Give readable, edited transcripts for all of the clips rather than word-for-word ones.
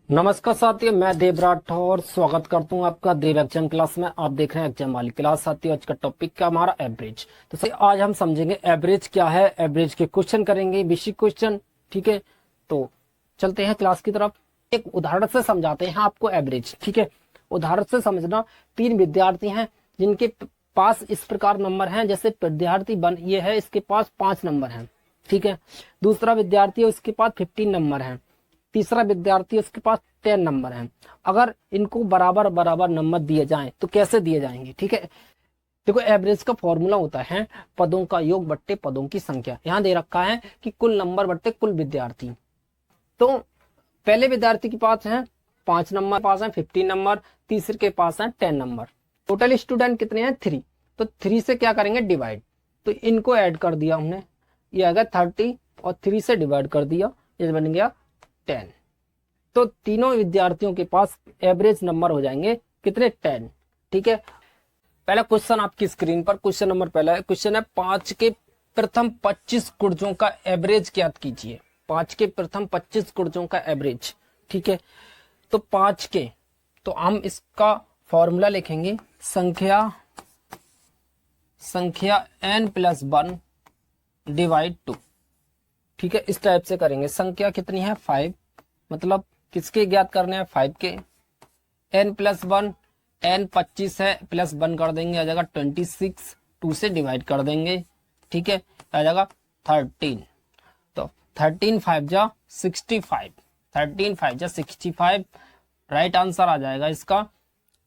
नमस्कार साथियों, मैं देव राठौर स्वागत करता हूं आपका देव एग्जाम क्लास में। आप देख रहे हैं एग्जाम वाली क्लास। साथियों, आज का टॉपिक क्या हमारा एवरेज। तो सर आज हम समझेंगे एवरेज क्या है, एवरेज के क्वेश्चन करेंगे, बेसिक क्वेश्चन। ठीक है, तो चलते हैं क्लास की तरफ। एक उदाहरण से समझाते हैं आपको एवरेज। ठीक है, उदाहरण से समझना। 3 विद्यार्थी हैं जिनके पास इस प्रकार नंबर हैं, जैसे विद्यार्थी बन ये है, इसके पास 5 नंबर हैं। ठीक है, दूसरा विद्यार्थी है, उसके पास 15 नंबर हैं। तीसरा विद्यार्थी उसके पास 10 नंबर हैं। अगर इनको बराबर बराबर नंबर दिए जाएं तो कैसे दिए जाएंगे। ठीक है, देखो एवरेज का फॉर्मूला होता है पदों का योग बट्टे पदों की संख्या। यहाँ दे रखा है कि कुल नंबर बट्टे कुल विद्यार्थी। तो पहले विद्यार्थी के पास है 5 नंबर, पास है 15 नंबर, तीसरे के पास है 10 नंबर। टोटल स्टूडेंट कितने हैं 3। तो 3 से क्या करेंगे डिवाइड, तो इनको ऐड कर दिया हमने, ये आ गया 30 और 3 से डिवाइड कर दिया, ये बन गया 10। तो तीनों विद्यार्थियों के पास एवरेज नंबर हो जाएंगे कितने 10। ठीक है, पहला क्वेश्चन आपकी स्क्रीन पर क्वेश्चन नंबर पहला क्वेश्चन है 5 के प्रथम 25 गुणजों का एवरेज ज्ञात कीजिए। 5 के प्रथम 25 गुणजों का एवरेज। ठीक है, तो 5 के, तो हम इसका फॉर्मूला लिखेंगे संख्या n+1 डिवाइड 2। ठीक है, इस टाइप से करेंगे। संख्या कितनी है 5, मतलब किसके ज्ञात करने हैं 5 के। n+1, n 25 है, +1 कर देंगे, आ जाएगा 26, 2 से डिवाइड कर देंगे। ठीक है, आ जाएगा 13। तो 13 5 जा 65, 13 5 जा 65, राइट आंसर आ जाएगा इसका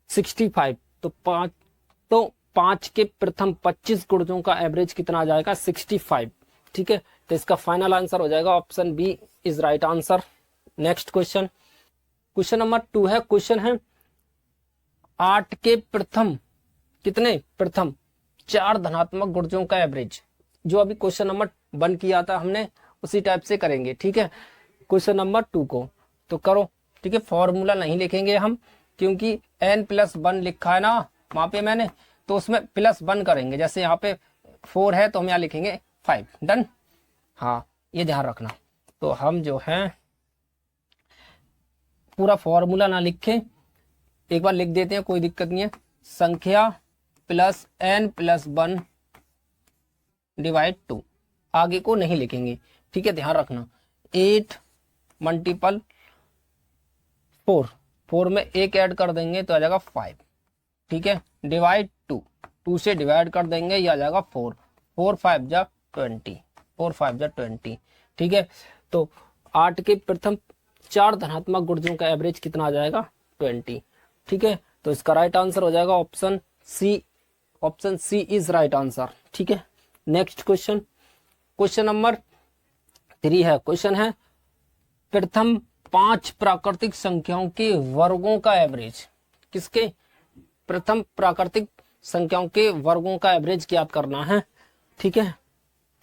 65। तो 5 के प्रथम 25 गुणजों का एवरेज कितना आ जाएगा 65। ठीक है, तो इसका फाइनल आंसर हो जाएगा option B is right answer. Next question, question number 2 है। क्वेश्चन है 8 के प्रथम कितने प्रथम 4 धनात्मक गुणजों का एवरेज। जो अभी क्वेश्चन नंबर 1 किया था हमने, उसी टाइप से करेंगे। ठीक है, क्वेश्चन नंबर 2 को तो करो। ठीक है, फॉर्मूला नहीं लिखेंगे हम, क्योंकि n+1 लिखा है ना वहां पे मैंने, तो उसमें +1 करेंगे। जैसे यहाँ पे 4 है तो हम यहाँ लिखेंगे 5। डन, हाँ ये ध्यान रखना। तो हम जो है पूरा फॉर्मूला ना लिखे, एक बार लिख देते हैं, कोई दिक्कत नहीं है। संख्या n+1 डिवाइड 2, आगे को नहीं लिखेंगे। ठीक है, ध्यान रखना। 8 मल्टीपल 4 में 1 ऐड कर देंगे तो आ जाएगा 5। ठीक है, डिवाइड 2 से डिवाइड कर देंगे, ये आ जाएगा 4 5 जा 20, 4 5 जा 20। ठीक है, तो 8 के प्रथम 4 धनात्मक गुणजों का एवरेज कितना आ जाएगा 20। ठीक है, तो इसका राइट आंसर हो जाएगा option C. Option C is right answer. ठीक है, नेक्स्ट क्वेश्चन, क्वेश्चन नंबर 3 है। क्वेश्चन है प्रथम 5 प्राकृतिक संख्याओं के वर्गों का एवरेज। किसके? प्रथम प्राकृतिक संख्याओं के वर्गों का एवरेज ज्ञात करना है। ठीक है,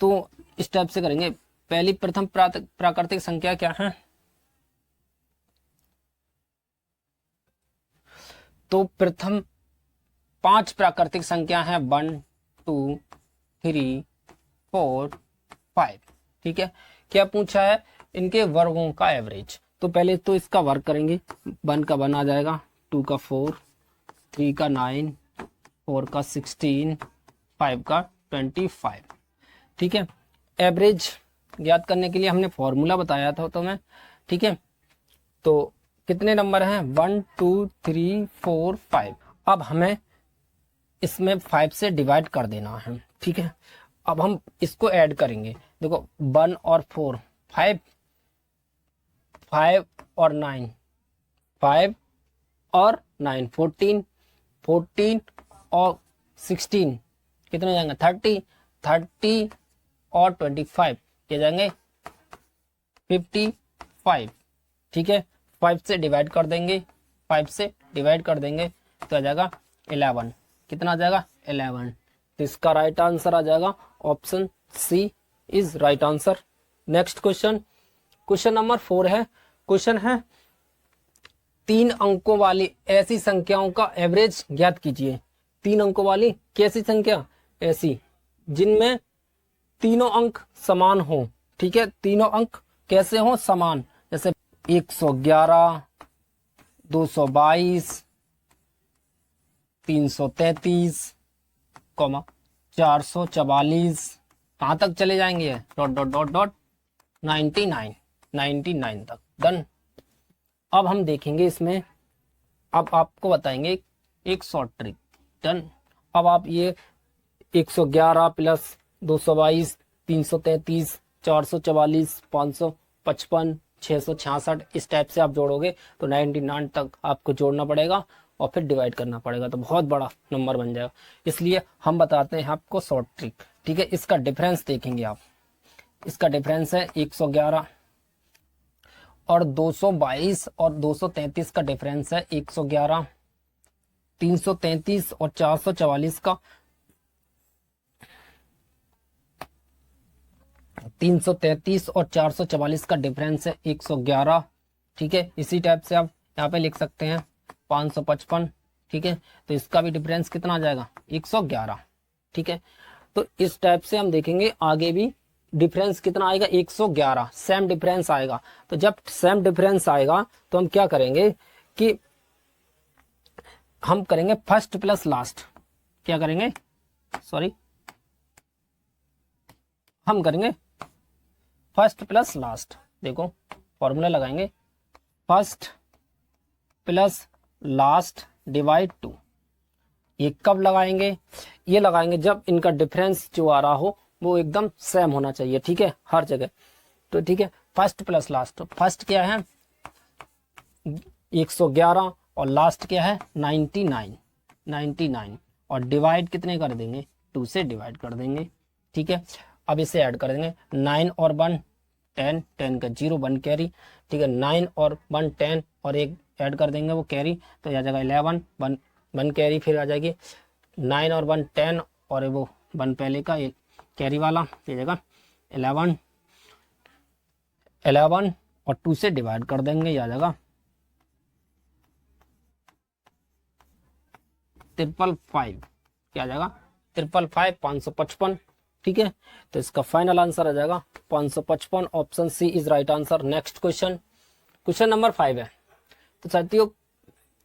तो इस टाइप से करेंगे। पहली प्रथम प्राकृतिक संख्या क्या है, तो प्रथम 5 प्राकृतिक संख्या है 1 2 3 4 5। ठीक है, क्या पूछा है, इनके वर्गों का एवरेज। तो पहले तो इसका वर्ग करेंगे। 1 का 1 आ जाएगा, 2 का 4, 3 का 9, 4 का 16, 5 का 25। ठीक है, एवरेज ज्ञात करने के लिए हमने फॉर्मूला बताया था तुम्हें। ठीक है, तो कितने नंबर हैं 1 2 3 4 5। अब हमें इसमें 5 से डिवाइड कर देना है। ठीक है, अब हम इसको ऐड करेंगे। देखो 1 और 4 5, 5 और 9 5 और 9 14, 14 और 16 कितने हो जाएंगे 30, 30 और 25 क्या जाएंगे 55। ठीक है, 5 से डिवाइड कर देंगे, 5 से डिवाइड कर देंगे तो आ जाएगा 11। कितना आ जाएगा 11। तो इसका राइट आंसर आ जाएगा option C is right answer. Next question, question number 4 है। क्वेश्चन है 3 अंकों वाली ऐसी संख्याओं का एवरेज ज्ञात कीजिए। 3 अंकों वाली कैसी संख्या, ऐसी जिनमें तीनों अंक समान हो। ठीक है, तीनों अंक कैसे हो, समान। जैसे 111, 222, 333, 444, कहाँ तक चले जाएंगे, डॉट डॉट डॉट डॉट 99 तक। डन। अब हम देखेंगे इसमें, अब आपको बताएंगे एक शॉर्ट ट्रिक। डन। अब आप ये 111 प्लस 222, 333, 444, 555, 666 इस टाइप से आप जोड़ोगे तो 99 तक आपको जोड़ना पड़ेगा और फिर डिवाइड करना पड़ेगा, तो बहुत बड़ा नंबर बन जाएगा। इसलिए हम बताते हैं आपको शॉर्ट ट्रिक। ठीक है, इसका डिफरेंस देखेंगे आप। इसका डिफरेंस है 111 और 222 और 233 का डिफरेंस है 111, 333 और 444 का 333 और 444 का डिफरेंस है 111। ठीक है, इसी टाइप से आप यहाँ पे लिख सकते हैं 555। ठीक है, तो इसका भी डिफरेंस कितना आ जाएगा, 111। ठीक है, तो इस टाइप से हम देखेंगे आगे भी डिफरेंस कितना आएगा, 111 सेम डिफरेंस आएगा। तो जब सेम डिफरेंस आएगा तो हम क्या करेंगे कि हम करेंगे फर्स्ट प्लस लास्ट। क्या करेंगे, सॉरी, हम करेंगे फर्स्ट प्लस लास्ट। देखो फॉर्मूला लगाएंगे, फर्स्ट प्लस लास्ट डिवाइड 2। ये कब लगाएंगे, ये लगाएंगे जब इनका डिफरेंस जो आ रहा हो वो एकदम सेम होना चाहिए। ठीक है, हर जगह। तो ठीक है, फर्स्ट प्लस लास्ट, फर्स्ट क्या है 111 और लास्ट क्या है 99 और डिवाइड कितने कर देंगे, 2 से डिवाइड कर देंगे। ठीक है, अब इसे ऐड कर देंगे, 9 और 1 10, 10 का 0 1 कैरी। ठीक है, 9 और 1 10 और एक ऐड कर देंगे वो कैरी, तो आ जाएगा 11 1 कैरी, फिर आ जाएगी 9 और 1 10 और वो 1 पहले का ये कैरी वाला, ये जगह 11 और 2 से डिवाइड कर देंगे, ये आ जाएगा 555। क्या आ जाएगा 555, 555। ठीक है, तो इसका फाइनल आंसर आ जाएगा 555। Option C is right answer. Next question, question number 5 है। तो साथियों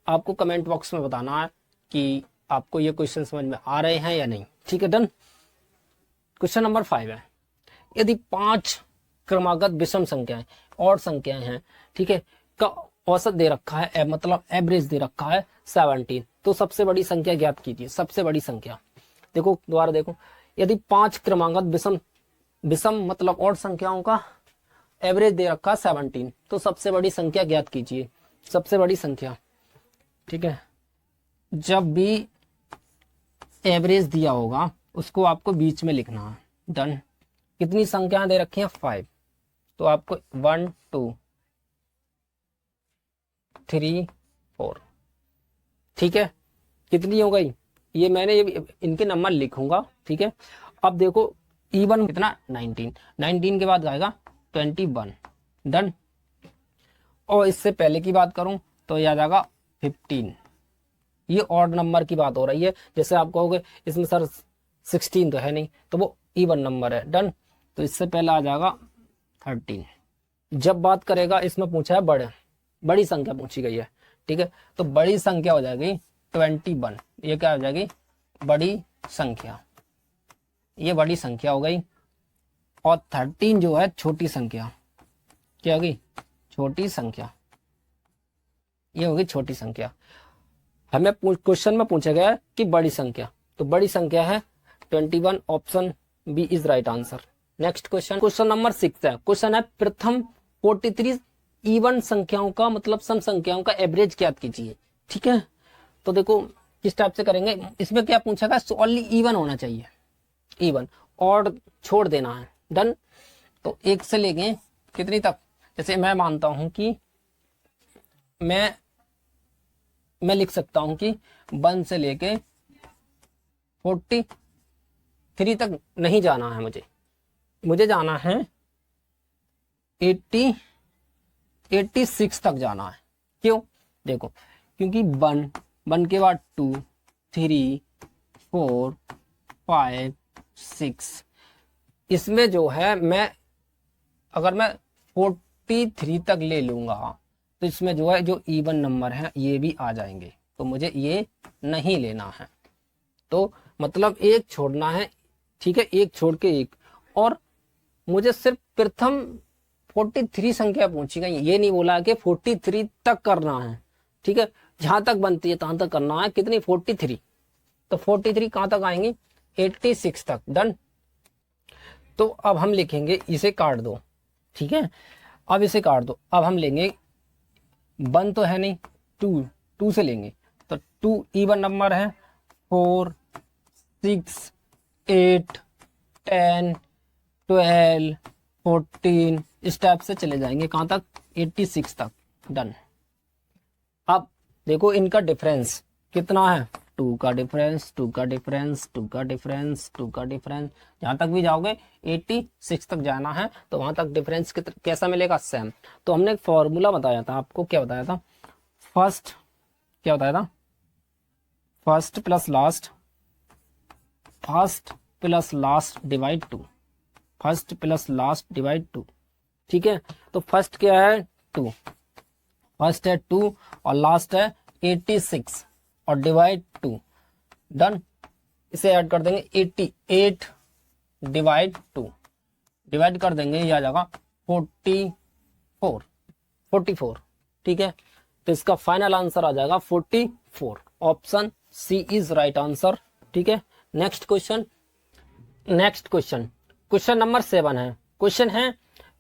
आपको कमेंट बॉक्स में बताना है कि आपको ये क्वेश्चन समझ में आ रहे हैं या नहीं। ठीक है, डन। क्वेश्चन नंबर 5 है, यदि 5 क्रमागत विषम संख्याएं और संख्याएं हैं, ठीक है, का औसत दे रखा है, मतलब एवरेज दे रखा है 17, तो सबसे बड़ी संख्या ज्ञात कीजिए। सबसे बड़ी संख्या देखो, दोबारा देखो, यदि 5 क्रमागत विषम मतलब और संख्याओं का एवरेज दे रखा है 17, तो सबसे बड़ी संख्या ज्ञात कीजिए। सबसे बड़ी संख्या, ठीक है, जब भी एवरेज दिया होगा उसको आपको बीच में लिखना है। डन। कितनी संख्याएं दे रखी हैं 5, तो आपको 1 2 3 4। ठीक है, कितनी हो गई, ये मैंने इनके नंबर लिखूंगा। ठीक है, अब देखो इवन कितना 19 के बाद आएगा 21। डन। और इससे पहले की बात करूं तो ये आ जाएगा 15। ये ऑड नंबर की बात हो रही है, जैसे आप कहोगे इसमें सर 16 तो है नहीं, तो वो इवन नंबर है। डन। तो इससे पहले आ जाएगा 13। जब बात करेगा, इसमें पूछा है बड़ी संख्या पूछी गई है। ठीक है, तो बड़ी संख्या हो जाएगी 21। ये क्या हो जाएगी, बड़ी संख्या, ये बड़ी संख्या हो गई। और 13 जो है छोटी संख्या, क्या होगी, छोटी संख्या, ये होगी छोटी संख्या। हमें क्वेश्चन में पूछा गया है कि बड़ी संख्या, तो बड़ी संख्या है 21। Option B is right answer. Next question, question number 6 है। क्वेश्चन है प्रथम 43 इवन संख्याओं का मतलब सम संख्याओं का एवरेज ज्ञात कीजिए। ठीक है, तो देखो किस टाइप से करेंगे, इसमें क्या पूछा गया, ओनली इवन होना चाहिए, इवन, और छोड़ देना है। डन। तो 1 से लेके कितनी तक, जैसे मैं मानता हूं कि मैं लिख सकता हूं कि 1 से लेके 43 तक नहीं जाना है, मुझे जाना है 86 तक जाना है। क्यों, देखो क्योंकि 1 के बाद 2 3 4 5 6, इसमें जो है अगर मैं 43 तक ले लूंगा तो इसमें जो है जो इवन नंबर है ये भी आ जाएंगे, तो मुझे ये नहीं लेना है। तो मतलब एक छोड़ना है, ठीक है, एक छोड़ के एक। और मुझे सिर्फ प्रथम 43 संख्या पहुंची गई, ये नहीं बोला कि 43 तक करना है, ठीक है, जहां तक बनती है तहां तक करना है। कितनी? 43। तो 43 कहां तक आएंगी? 86 तक। डन। तो अब हम लिखेंगे, इसे काट दो, ठीक है, अब इसे काट दो। अब हम लेंगे 1 तो है नहीं, 2 से लेंगे, तो 2 इवन नंबर है। 4 6 8 10 12 14 इस टाइप से चले जाएंगे कहां तक? 86 तक। डन। अब देखो इनका डिफरेंस कितना है? 2 का डिफरेंस, 2 का डिफरेंस, 2 का डिफरेंस, 2 का डिफरेंस, जहां तक भी जाओगे 86 तक जाना है, तो वहां तक डिफरेंस कैसा मिलेगा? सेम। तो हमने एक फॉर्मूला बताया था आपको, क्या बताया था? फर्स्ट, क्या बताया था? First plus last, first plus last divide 2, first plus last divide 2, ठीक है। तो फर्स्ट क्या है? 2, फर्स्ट है 2 और लास्ट है 86 और डिवाइड 2। डन। इसे ऐड कर देंगे, 88 डिवाइड 2, डिवाइड कर देंगे, ये आ जाएगा 44, ठीक है। तो इसका फाइनल आंसर आ जाएगा 44। Option C is right answer, ठीक है। नेक्स्ट क्वेश्चन, क्वेश्चन नंबर 7 है। क्वेश्चन है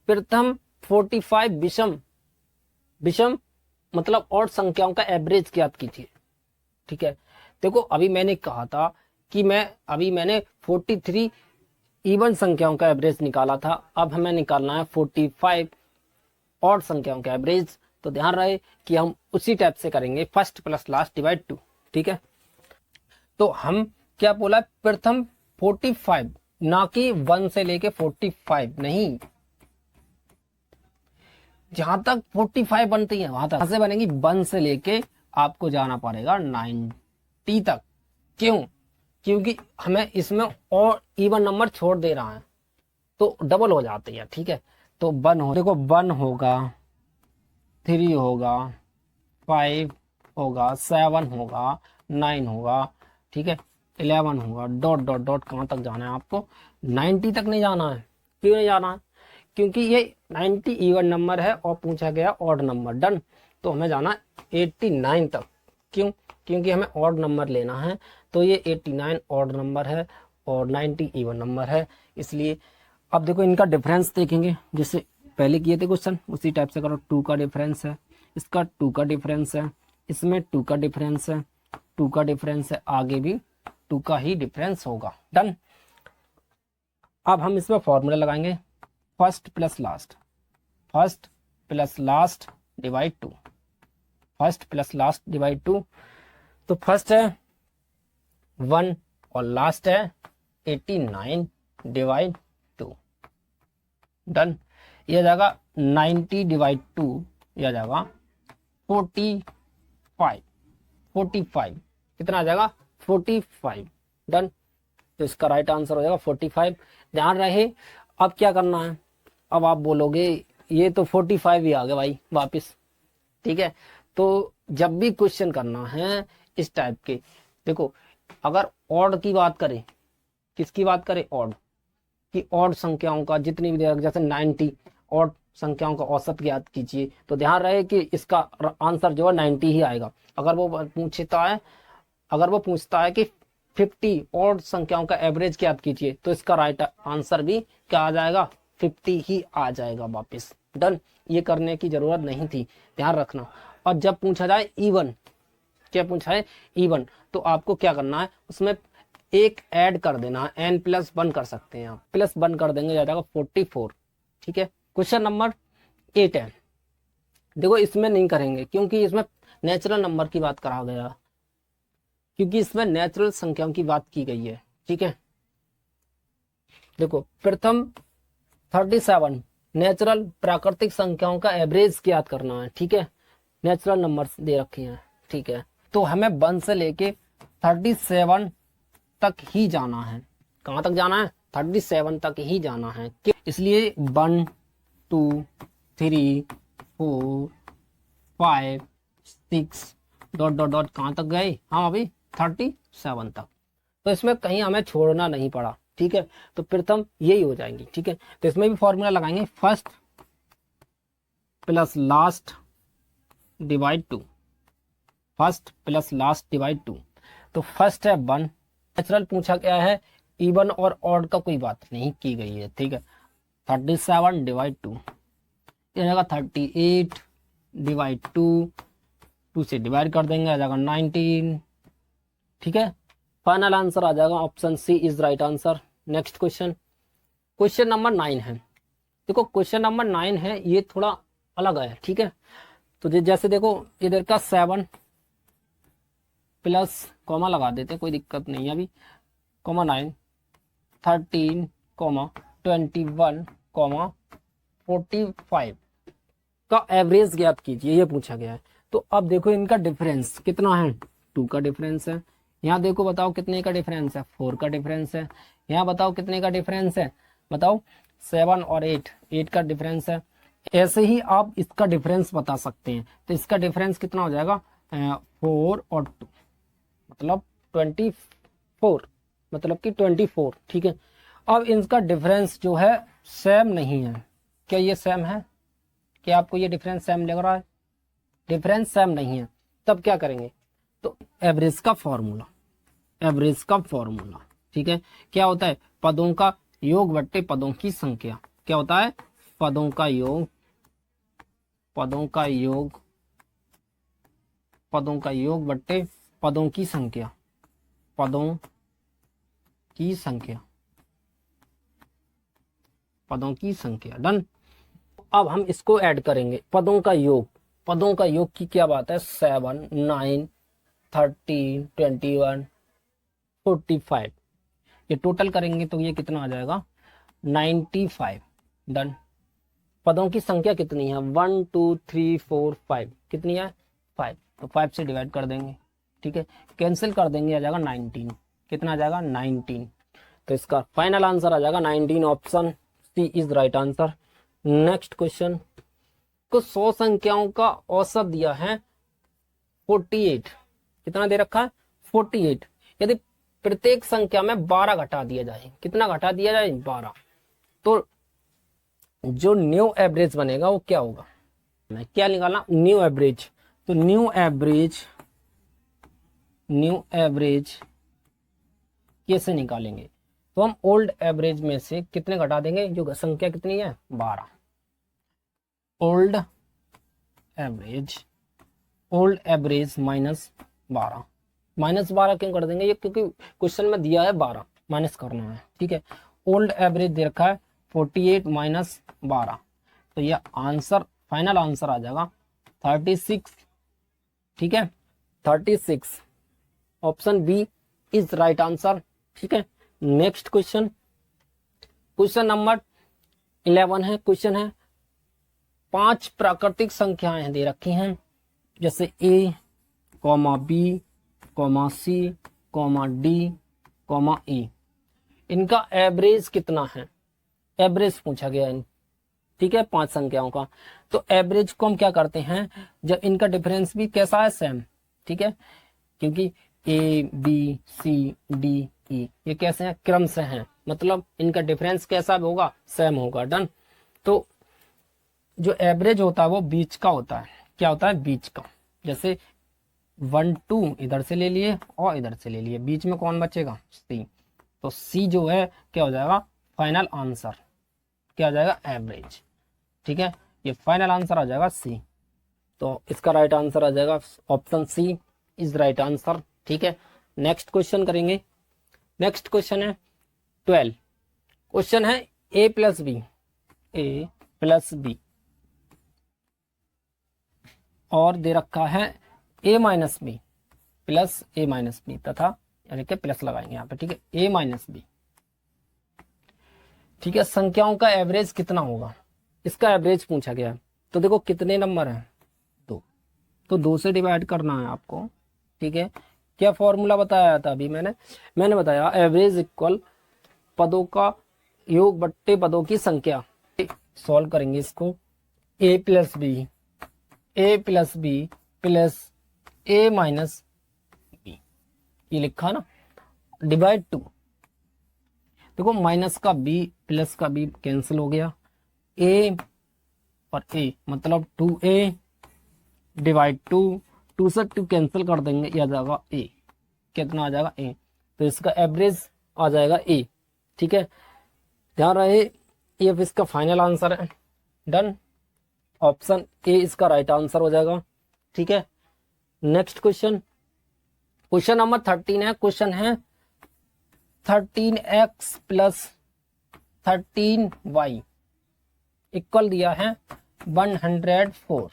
प्रथम 45 विषम मतलब और संख्याओं का एवरेज ज्ञात कीजिए, ठीक है। देखो अभी मैंने कहा था कि मैंने 43 इवन संख्याओं का एवरेज निकाला था, अब हमें निकालना है 45 और संख्याओं का एवरेज। तो ध्यान रहे कि हम उसी टाइप से करेंगे, फर्स्ट प्लस लास्ट डिवाइड 2, ठीक है। तो हम क्या बोला? प्रथम 45, ना कि 1 से लेके 45 नहीं, जहां तक 45 बनती है वहां तक से बनेगी। 1 से लेके आपको जाना पड़ेगा 90 तक। क्यों? क्योंकि हमें इसमें और इवन नंबर छोड़ दे रहा है तो डबल हो जाती है, ठीक है। तो 1 हो, देखो 1 होगा, 3 होगा, 5 होगा, 7 होगा, 9 होगा, ठीक है, 11 होगा, डॉट डॉट डॉट कहां तक जाना है आपको? 90 तक नहीं जाना है। क्यों नहीं जाना है? क्योंकि ये 90 इवन नंबर है और पूछा गया ऑड नंबर। डन। तो हमें जाना 89 तक। क्यों? क्योंकि हमें ऑड नंबर लेना है, तो ये 89 ऑड नंबर है और 90 इवन नंबर है, इसलिए। अब देखो इनका डिफरेंस देखेंगे, जैसे पहले किए थे क्वेश्चन उसी टाइप से करो। 2 का डिफरेंस है, इसका 2 का डिफरेंस है, इसमें 2 का डिफरेंस है, 2 का डिफरेंस है, आगे भी 2 का ही डिफरेंस होगा। डन। अब हम इसमें फॉर्मूला लगाएंगे, first plus last, first plus last divide 2, first plus last divide 2। तो फर्स्ट है 1 और लास्ट है 89 डिवाइड 2। डन। यह जाएगा 90 डिवाइड 2, यह जाएगा 45 कितना आ जाएगा? 45। डन। तो इसका राइट आंसर हो जाएगा 45। ध्यान रहे, अब क्या करना है? अब आप बोलोगे ये तो 45 ही आ गया भाई वापस, ठीक है। तो जब भी क्वेश्चन करना है इस टाइप के, देखो अगर ऑड की बात करें, किसकी बात करें? ऑड की, ऑड संख्याओं का जितनी भी, जैसे 90 ऑड संख्याओं का औसत ज्ञात कीजिए, तो ध्यान रहे कि इसका आंसर जो है 90 ही आएगा। अगर वो पूछता है कि 50 ऑड संख्याओं का एवरेज ज्ञात कीजिए, तो इसका राइट आंसर भी क्या आ जाएगा? 50 ही आ जाएगा वापस। डन। ये करने की जरूरत नहीं थी, ध्यान रखना। और जब पूछा जाए इवन, क्या पूछा है? इवन, तो आपको क्या करना है? उसमें एक ऐड कर देना है, n+1 कर सकते हैं आप, +1 कर देंगे, आ जाएगा 44, ठीक है। क्वेश्चन नंबर 8 है। देखो इसमें नहीं करेंगे क्योंकि इसमें नेचुरल नंबर की बात करा गया, क्योंकि इसमें नेचुरल संख्याओं की बात की गई है, ठीक है। देखो प्रथम 37 नेचुरल प्राकृतिक संख्याओं का एवरेज ज्ञात करना है, ठीक है। नेचुरल नंबर्स दे रखे हैं, ठीक है। तो हमें 1 से लेके 37 तक ही जाना है। कहां तक जाना है? 37 तक ही जाना है। इसलिए 1 2 3 4 5 6 डॉट डॉट डॉट कहाँ तक गए हम अभी 37 तक। तो इसमें कहीं हमें छोड़ना नहीं पड़ा, ठीक है। तो प्रथम यही हो जाएंगी, ठीक है। तो इसमें भी फॉर्मूला लगाएंगे, first plus last divide 2, first plus last divide 2। तो फर्स्ट है 1, नेचुरल पूछा गया है, इवन और ऑड का कोई बात नहीं की गई है, ठीक है। 37 डिवाइड 2 ये जाएगा 38 डिवाइड 2 से डिवाइड कर देंगे, आ जाएगा 19, ठीक है। फाइनल आंसर आ जाएगा option C is right answer. Next question, question number 9 है। देखो क्वेश्चन नंबर 9 है, ये थोड़ा अलग है, ठीक है। तो जैसे देखो इधर का 7 प्लस कॉमा लगा देते, कोई दिक्कत नहीं है अभी, कॉमा 9 13 कॉमा 21 कॉमा 45 का एवरेज ज्ञात कीजिए, ये पूछा गया है। तो अब देखो इनका डिफरेंस कितना है, 2 का डिफरेंस है। यहाँ देखो बताओ कितने का डिफरेंस है, 4 का डिफरेंस है। यहाँ बताओ कितने का डिफरेंस है, बताओ 7 और 8 का डिफरेंस है। ऐसे ही आप इसका डिफरेंस बता सकते हैं। तो इसका डिफरेंस कितना हो जाएगा, 4 और 2 मतलब 24, मतलब कि 24, ठीक है। अब इनका डिफरेंस जो है सेम नहीं है, क्या ये सेम है, क्या आपको ये डिफरेंस सेम लग रहा है, डिफरेंस सेम नहीं है। तब क्या करेंगे, तो एवरेज का फॉर्मूला, एवरेज का फॉर्मूला, ठीक है। क्या होता है, पदों का योग बट्टे पदों की संख्या, क्या होता है, पदों का योग, पदों का योग, पदों का योग बट्टे पदों की संख्या, पदों की संख्या, पदों की संख्या, डन। अब हम इसको ऐड करेंगे, पदों का योग, पदों का योग की क्या बात है, 7 9 13 21 45, ये टोटल करेंगे तो ये कितना आ जाएगा 95, डन। पदों की संख्या कितनी है, 1 2 3 4 5, कितनी है 5, तो 5 से डिवाइड कर देंगे, ठीक है। कैंसिल कर देंगे, आ जाएगा 19, कितना आ जाएगा 19। तो इसका फाइनल आंसर आ जाएगा 19, option C is right answer. Next question, को 100 संख्याओं का औसत दिया है 48, कितना दे रखा है 48। यदि प्रत्येक संख्या में 12 घटा दिया जाए, कितना घटा दिया जाए 12, तो जो न्यू एवरेज बनेगा वो क्या होगा, मैं क्या निकालना, न्यू एवरेज। तो न्यू एवरेज, न्यू एवरेज कैसे निकालेंगे, तो हम ओल्ड एवरेज में से कितने घटा देंगे, जो संख्या कितनी है 12, old average, old average minus 12, minus 12 क्यों कर देंगे, ये क्योंकि क्वेश्चन में दिया है 12 माइनस करना है, ठीक है। ओल्ड एवरेज दे रखा है 48 माइनस 12, तो ये आंसर, फाइनल आंसर आ जाएगा 36, ठीक है। 36, option B is right answer, ठीक है। नेक्स्ट क्वेश्चन, क्वेश्चन नंबर 11 है। क्वेश्चन है 5 प्राकृतिक संख्याएं दे रखी हैं, जैसे ए comma B comma C comma D comma ई, इनका एवरेज कितना है, एवरेज पूछा गया है, ठीक है, 5 संख्याओं का। तो एवरेज को हम क्या करते हैं, जब इनका डिफरेंस भी कैसा है सेम, ठीक है, क्योंकि A B C D E ये कैसे हैं, क्रम से हैं, मतलब इनका डिफरेंस कैसा होगा, सेम होगा, डन। तो जो एवरेज होता है वो बीच का होता है, क्या होता है बीच का, जैसे 1 2 इधर से ले लिए और इधर से ले लिए, बीच में कौन बचेगा, सी। तो सी जो है क्या हो जाएगा फाइनल आंसर, क्या आ जाएगा एवरेज, ठीक है। ये फाइनल आंसर आ जाएगा सी, तो इसका राइट आंसर आ जाएगा option C is right answer, ठीक है। नेक्स्ट क्वेश्चन करेंगे, नेक्स्ट क्वेश्चन है 12, क्वेश्चन है A plus B, A plus B और दे रखा है A minus B plus A minus B तथा, यानी कि प्लस लगाएंगे यहाँ पे, ठीक है, ए माइनस बी, ठीक है। संख्याओं का एवरेज कितना होगा, इसका एवरेज पूछा गया है। तो देखो कितने नंबर हैं 2, तो 2 से डिवाइड करना है आपको, ठीक है। क्या फॉर्मूला बताया था अभी मैंने बताया एवरेज इक्वल पदों का योग बट्टे पदों की संख्या। सॉल्व करेंगे इसको, ए plus B, A plus B plus A minus B, ये लिखा ना, डिवाइड टू, देखो माइनस का बी प्लस का बी कैंसिल हो गया, ए और ए मतलब 2a डिवाइड टू, टू से टू कैंसिल कर देंगे, ये आ जाएगा ए, कितना आ जाएगा ए, तो इसका एवरेज आ जाएगा ए। ठीक है, ध्यान रहे ये इसका फाइनल आंसर है। डन, ऑप्शन ए इसका राइट आंसर हो जाएगा। ठीक है, नेक्स्ट क्वेश्चन, क्वेश्चन नंबर 13 है। क्वेश्चन है 13x प्लस 13y इक्वल दिया है 104।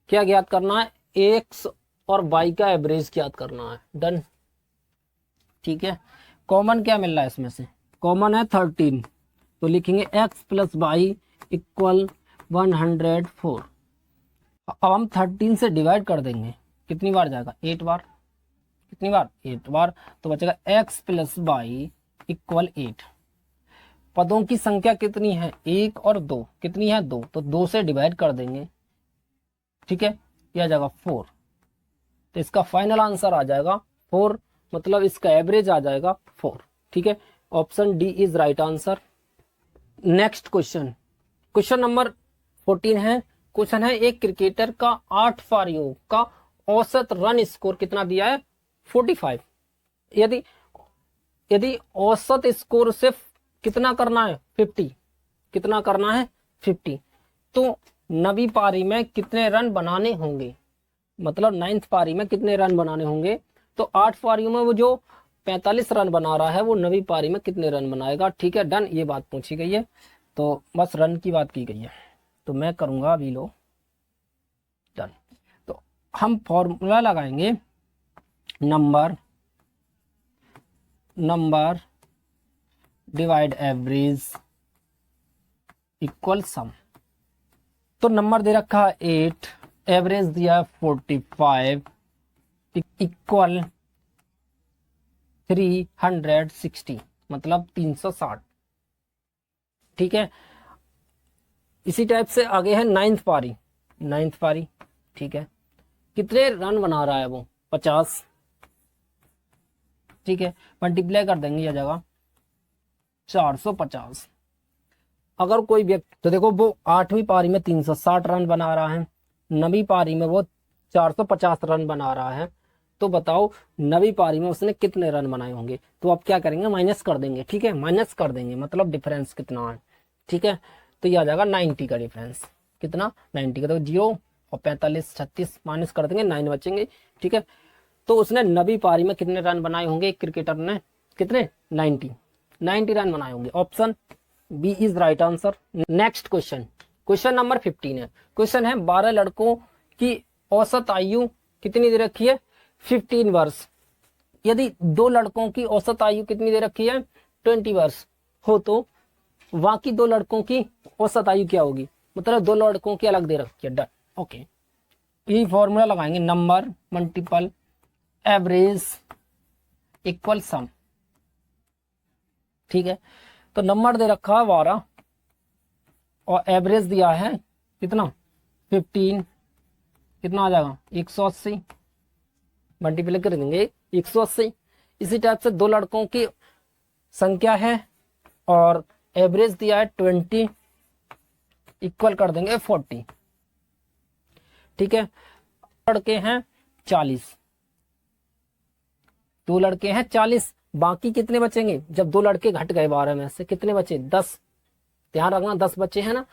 क्या ज्ञात करना है? x और y का एवरेज ज्ञात करना है। डन, ठीक है, कॉमन क्या मिल रहा है इसमें से? कॉमन है 13, तो लिखेंगे x प्लस वाई इक्वल 104। अब हम 13 से डिवाइड कर देंगे, कितनी बार जाएगा? 8 बार। कितनी बार? 8 बार। तो बचेगा x प्लस वाई इक्वल 8। पदों की संख्या कितनी है? 1 और 2। कितनी है? 2। तो 2 से डिवाइड कर देंगे। ठीक है, यह आ जाएगा 4। तो इसका फाइनल आंसर आ जाएगा 4, मतलब इसका एवरेज आ जाएगा 4। ठीक है, option D is right answer. Next question, question number 14 है। क्वेश्चन है एक क्रिकेटर का 8 पारियों का औसत रन स्कोर कितना दिया है? 45। यदि औसत स्कोर सिर्फ कितना करना है? 50। कितना करना है? 50। तो नवी पारी में कितने रन बनाने होंगे? मतलब 9th पारी में कितने रन बनाने होंगे? तो 8 पारियों में वो जो 45 रन बना रहा है, वो नवी पारी में कितने रन बनाएगा? ठीक है, डन, ये बात पूछी गई है, तो बस रन की बात की गई है, तो मैं करूंगा अभी लो डन। तो हम फॉर्मूला लगाएंगे, नंबर डिवाइड एवरेज इक्वल सम। तो नंबर दे रखा है 8, एवरेज दिया है 45 इक्वल 360, मतलब 360। ठीक है, इसी टाइप से आगे है 9th पारी। ठीक है, कितने रन बना रहा है वो? 50। ठीक है, मल्टीप्लाई कर देंगे यह जगह 450। अगर कोई व्यक्ति, तो देखो वो 8वीं पारी में 360 रन बना रहा है, नवी पारी में वो 450 रन बना रहा है, तो बताओ नवी पारी में उसने कितने रन बनाए होंगे? तो अब क्या करेंगे? माइनस कर देंगे। ठीक है, माइनस कर देंगे, मतलब डिफरेंस कितना है? ठीक है, तो ये आ जाएगा 90 का डिफरेंस। कितना? 90 का। तो 0 और 45 36 माइनस कर देंगे, 9 बचेंगे। ठीक है, तो उसने नवी पारी में कितने रन बनाए होंगे? एक क्रिकेटर ने कितने? 90 रन बनाए होंगे। Option B is right answer. Next question, question number 15 है। क्वेश्चन है 12 लड़कों की औसत आयु कितनी दे रखी है? 15 वर्ष। यदि 2 लड़कों की औसत आयु कितनी दे रखी है? 20 वर्ष हो, तो बाकी 2 लड़कों की औसत आयु क्या होगी? मतलब 2 लड़कों की अलग दे रखी है। डन, ओके, ये फॉर्मूला लगाएंगे, नंबर मल्टीपल एवरेज इक्वल सम। ठीक है, तो नंबर दे रखा है 12 और एवरेज दिया है कितना? 15। कितना आ जाएगा? 180। मल्टीप्लाई कर देंगे 180। इसी टाइप से 2 लड़कों की संख्या है और एवरेज दिया है 20, इक्वल कर देंगे 40। ठीक है, लड़के हैं 40, 2 लड़के हैं 40, बाकी कितने बचेंगे? जब 2 लड़के घट गए 12 में से, कितने बचे? 10। ध्यान रखना 10 बचे हैं ना,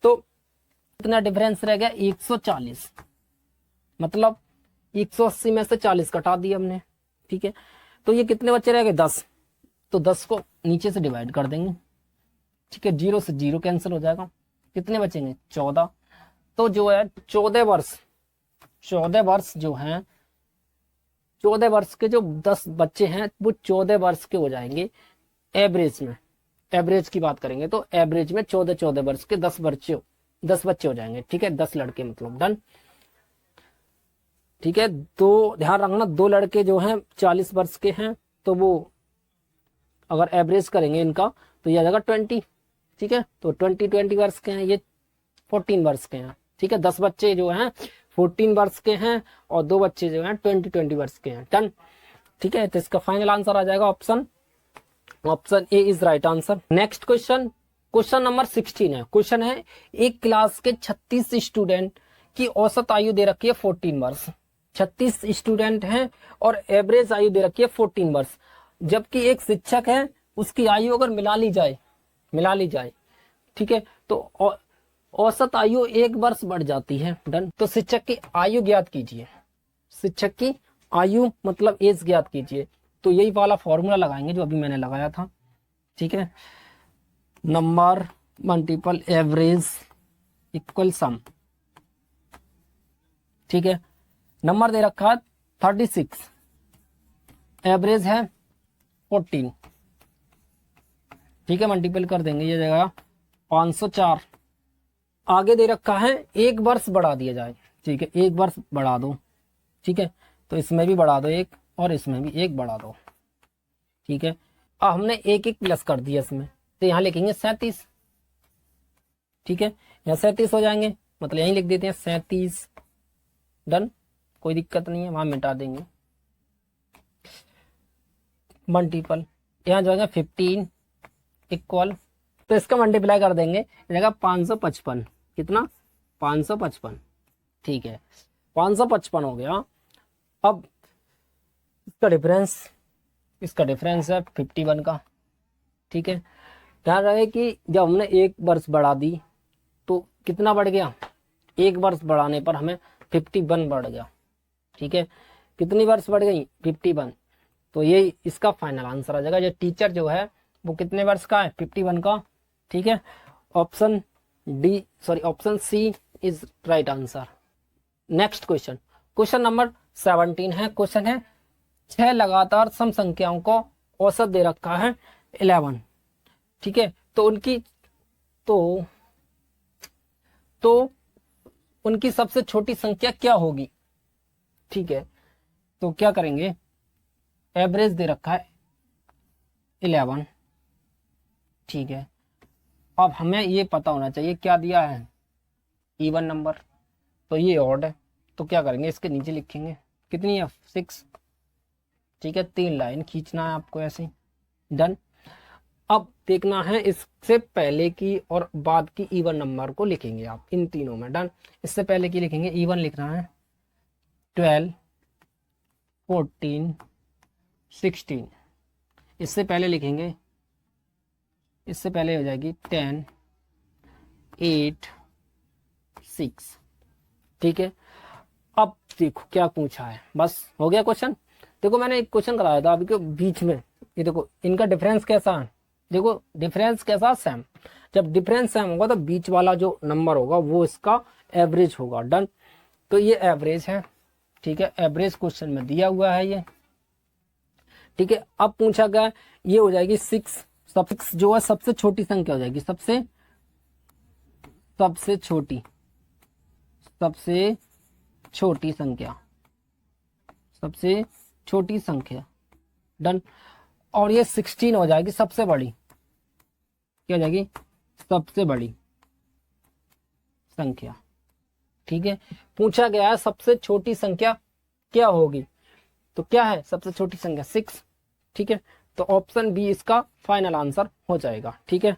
तो कितना डिफरेंस रह गया? 140। मतलब 180 में से 40 कटा दिए हमने। ठीक है, तो ये कितने बच्चे रह गए? 10। तो 10 को नीचे से डिवाइड कर देंगे। ठीक है, 0 से 0 कैंसिल हो जाएगा, कितने बचेंगे? 14। तो जो है 14 वर्ष जो हैं, 14 वर्ष के जो 10 बच्चे हैं, वो 14 वर्ष के हो जाएंगे एवरेज में। एवरेज की बात करेंगे तो एवरेज में 14 वर्ष के 10 बच्चे हो जाएंगे। ठीक है, 10 लड़के मतलब। डन, ठीक है, तो ध्यान रखना 2 लड़के जो हैं 40 वर्ष के हैं, तो वो अगर एवरेज करेंगे इनका तो यह आ जाएगा 20। ठीक है, तो 20 वर्ष के हैं ये 14 वर्ष के हैं। ठीक है, 10 बच्चे जो हैं 14 वर्ष के हैं और 2 बच्चे जो हैं 20 वर्ष के हैं। डन। ठीक है, तो इसका फाइनल आंसर आ जाएगा option A is right answer. Next question, question number 16 है। क्वेश्चन है एक क्लास के 36 स्टूडेंट की औसत आयु दे रखी है 14 वर्ष। 36 स्टूडेंट हैं और एवरेज आयु दे रखी है 14 वर्ष, जबकि एक शिक्षक है उसकी आयु अगर मिला ली जाए, ठीक है, तो औसत आयु 1 वर्ष बढ़ जाती है। डन। तो शिक्षक की आयु ज्ञात कीजिए, शिक्षक की आयु मतलब एज ज्ञात कीजिए। तो यही वाला फॉर्मूला लगाएंगे जो अभी मैंने लगाया था। ठीक है, नंबर मल्टीपल एवरेज इक्वल सम। ठीक है, नंबर दे रखा है 36, एवरेज है 14। ठीक है, मल्टीपल कर देंगे, ये जाएगा 504। आगे दे रखा है 1 वर्ष बढ़ा दिया जाए। ठीक है, 1 वर्ष बढ़ा दो। ठीक है, तो इसमें भी बढ़ा दो 1 और इसमें भी 1 बढ़ा दो। ठीक है, अब हमने 1 प्लस कर दिया इसमें, तो यहाँ लिखेंगे 37। ठीक है, यहाँ 37 हो जाएंगे, मतलब यहीं लिख देते हैं 37। डन, कोई दिक्कत नहीं है, वहां मिटा देंगे। मल्टीपल यहाँ जाएगा 15 इक्वल, तो इसका मल्टीप्लाई कर देंगे, जाएगा 555। कितना? 555। ठीक है, 555 हो गया। अब इसका डिफरेंस है 51 का। ठीक है, ध्यान रहे कि जब हमने 1 वर्ष बढ़ा दी तो कितना बढ़ गया? 1 वर्ष बढ़ाने पर हमें 51 बढ़ गया। ठीक है, कितनी वर्ष बढ़ गई? 51। तो ये इसका फाइनल आंसर आ जाएगा। ये टीचर जो है वो कितने वर्ष का है? 51 का। ठीक है, option C is right answer. Next question, question number 17 है। क्वेश्चन है 6 लगातार सम संख्याओं को औसत दे रखा है 11। ठीक है, तो उनकी सबसे छोटी संख्या क्या होगी? ठीक है, तो क्या करेंगे, एवरेज दे रखा है 11। ठीक है, अब हमें ये पता होना चाहिए क्या दिया है, इवन नंबर, तो ये ऑड है, तो क्या करेंगे, इसके नीचे लिखेंगे कितनी है? 6। ठीक है, 3 लाइन खींचना है आपको ऐसे। डन। अब देखना है इससे पहले की और बाद की इवन नंबर को लिखेंगे आप इन तीनों में। डन। इससे पहले की लिखेंगे, इवन लिखना है 12, 14, 16। इससे पहले लिखेंगे, इससे पहले हो जाएगी 10, 8, 6। ठीक है, अब देखो क्या पूछा है, बस हो गया क्वेश्चन। देखो मैंने एक क्वेश्चन कराया था अभी के बीच में, ये देखो इनका डिफरेंस कैसा है, देखो डिफरेंस कैसा? सेम। जब डिफरेंस सेम होगा तो बीच वाला जो नंबर होगा वो इसका एवरेज होगा। डन। तो ये एवरेज है। ठीक है, एवरेज क्वेश्चन में दिया हुआ है ये। ठीक है, अब पूछा गया, ये हो जाएगी 6 जो है सबसे छोटी संख्या हो जाएगी, सबसे छोटी संख्या। डन। और ये 16 हो जाएगी सबसे बड़ी, क्या हो जाएगी? सबसे बड़ी संख्या। ठीक है, पूछा गया है सबसे छोटी संख्या क्या होगी, तो क्या है सबसे छोटी संख्या? 6। ठीक है, तो ऑप्शन बी इसका फाइनल आंसर हो जाएगा। ठीक है,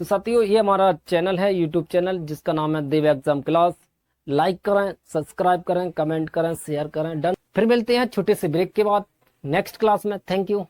तो साथियों ये हमारा चैनल है, यूट्यूब चैनल, जिसका नाम है देव एग्जाम क्लास। लाइक करें, सब्सक्राइब करें, कमेंट करें, शेयर करें। डन। फिर मिलते हैं छोटे से ब्रेक के बाद नेक्स्ट क्लास में। Thank you.